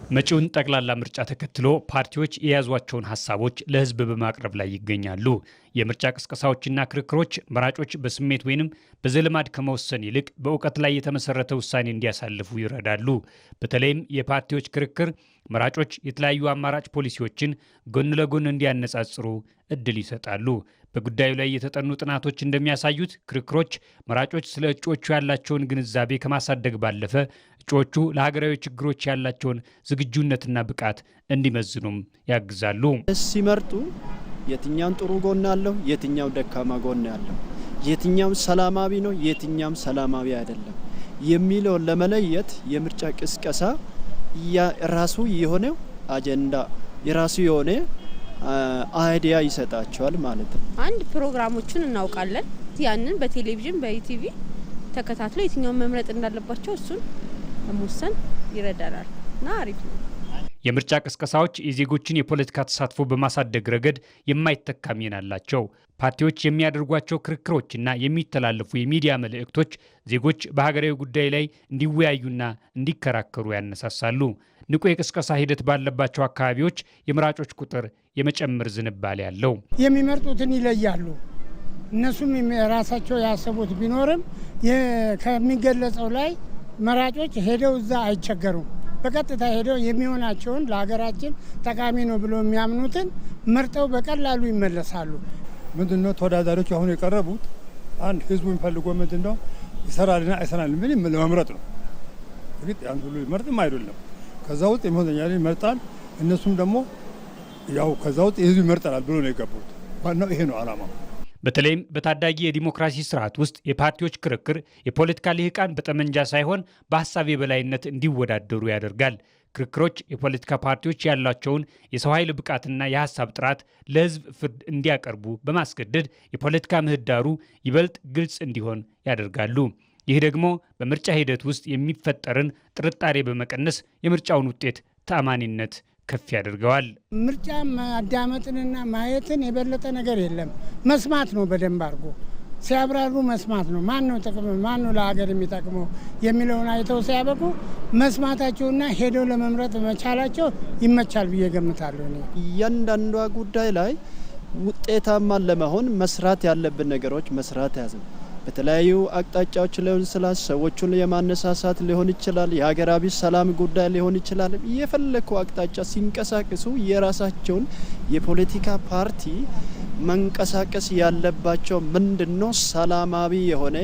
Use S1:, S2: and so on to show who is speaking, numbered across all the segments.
S1: መጪውን ጠቅላላ ምርጫ ተከትሎ ፓርቲዎች የያዟቸውን ሀሳቦች ለሕዝብ በማቅረብ ላይ ይገኛሉ። የምርጫ ቅስቀሳዎችና ክርክሮች መራጮች በስሜት ወይንም በዘልማድ ከመወሰን ይልቅ በእውቀት ላይ የተመሰረተ ውሳኔ እንዲያሳልፉ ይረዳሉ። በተለይም የፓርቲዎች ክርክር መራጮች የተለያዩ አማራጭ ፖሊሲዎችን ጎን ለጎን እንዲያነጻጽሩ እድል ይሰጣሉ። በጉዳዩ ላይ የተጠኑ ጥናቶች እንደሚያሳዩት ክርክሮች መራጮች ስለ እጩዎቹ ያላቸውን ግንዛቤ ከማሳደግ ባለፈ እጩዎቹ ለሀገራዊ ችግሮች ያላቸውን ዝግጁነትና ብቃት እንዲመዝኑም ያግዛሉ።
S2: ሲመርጡ የትኛው ጥሩ ጎን አለው፣ የትኛው ደካማ ጎን አለው፣ የትኛው ሰላማዊ ነው፣ የትኛው ሰላማዊ አይደለም የሚለውን ለመለየት የምርጫ ቅስቀሳ የራሱ የሆነ አጀንዳ የራሱ የሆነ አይዲያ ይሰጣቸዋል ማለት ነው።
S3: አንድ ፕሮግራሞችን እናውቃለን። ያንን በቴሌቪዥን በኢቲቪ ተከታትሎ የትኛውን መምረጥ እንዳለባቸው እሱን ለመወሰን ይረዳናል እና አሪፍ ነው።
S1: የምርጫ ቅስቀሳዎች የዜጎችን የፖለቲካ ተሳትፎ በማሳደግ ረገድ የማይተካ ሚና አላቸው። ፓርቲዎች የሚያደርጓቸው ክርክሮችና የሚተላለፉ የሚዲያ መልእክቶች ዜጎች በሀገራዊ ጉዳይ ላይ እንዲወያዩና እንዲከራከሩ ያነሳሳሉ። ንቁ የቅስቀሳ ሂደት ባለባቸው አካባቢዎች የመራጮች ቁጥር የመጨመር ዝንባሌ ያለው
S4: የሚመርጡትን ይለያሉ። እነሱም ራሳቸው ያሰቡት ቢኖርም ከሚገለጸው ላይ መራጮች ሄደው እዛ አይቸገሩም። በቀጥታ ሄደው የሚሆናቸውን ለሀገራችን ጠቃሚ ነው ብሎ የሚያምኑትን መርጠው በቀላሉ ይመለሳሉ።
S5: ምንድነው ተወዳዳሪዎች አሁን የቀረቡት አንድ ህዝቡ የሚፈልገው ምንድነው ይሰራልና አይሰራልም ምን ለመምረጥ ነው። እንግዲህ ያን ሁሉ ይመርጥም አይደለም። ከዛ ውስጥ የሚሆነኛል ይመርጣል። እነሱም ደግሞ ያው ከዛ ውስጥ ህዝብ ይመርጣል ብሎ ነው የገቡት። ዋናው ይሄ ነው ዓላማው።
S1: በተለይም በታዳጊ የዲሞክራሲ ስርዓት ውስጥ የፓርቲዎች ክርክር የፖለቲካ ልሂቃን በጠመንጃ ሳይሆን በሀሳብ የበላይነት እንዲወዳደሩ ያደርጋል። ክርክሮች የፖለቲካ ፓርቲዎች ያላቸውን የሰው ኃይል ብቃትና የሀሳብ ጥራት ለህዝብ ፍርድ እንዲያቀርቡ በማስገደድ የፖለቲካ ምህዳሩ ይበልጥ ግልጽ እንዲሆን ያደርጋሉ። ይህ ደግሞ በምርጫ ሂደት ውስጥ የሚፈጠርን ጥርጣሬ በመቀነስ የምርጫውን ውጤት ተአማኒነት ከፍ ያደርገዋል።
S4: ምርጫ ማዳመጥንና ማየትን የበለጠ ነገር የለም። መስማት ነው። በደንብ አድርጎ ሲያብራሩ መስማት ነው። ማን ነው ጥቅም ማን ነው ለሀገር የሚጠቅመው የሚለውን አይተው ሲያበቁ መስማታቸውና ሄደው ለመምረጥ መቻላቸው ይመቻል ብዬ ገምታለሁ።
S2: እያንዳንዷ ጉዳይ ላይ ውጤታማ ለመሆን መስራት ያለብን ነገሮች መስራት ያዘ በተለያዩ አቅጣጫዎች ሊሆን ይችላል። ሰዎቹን የማነሳሳት ሊሆን ይችላል። የሀገራዊ ሰላም ጉዳይ ሊሆን ይችላል። የፈለኩ አቅጣጫ ሲንቀሳቀሱ የራሳቸውን የፖለቲካ ፓርቲ መንቀሳቀስ ያለባቸው ምንድነው? ሰላማዊ የሆነ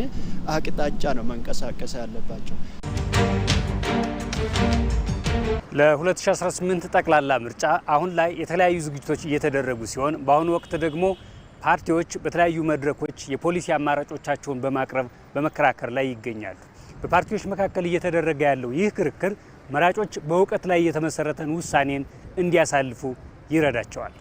S2: አቅጣጫ ነው መንቀሳቀስ ያለባቸው።
S1: ለ2018 ጠቅላላ ምርጫ አሁን ላይ የተለያዩ ዝግጅቶች እየተደረጉ ሲሆን በአሁኑ ወቅት ደግሞ ፓርቲዎች በተለያዩ መድረኮች የፖሊሲ አማራጮቻቸውን በማቅረብ በመከራከር ላይ ይገኛሉ። በፓርቲዎች መካከል እየተደረገ ያለው ይህ ክርክር መራጮች በእውቀት ላይ የተመሰረተን ውሳኔን እንዲያሳልፉ ይረዳቸዋል።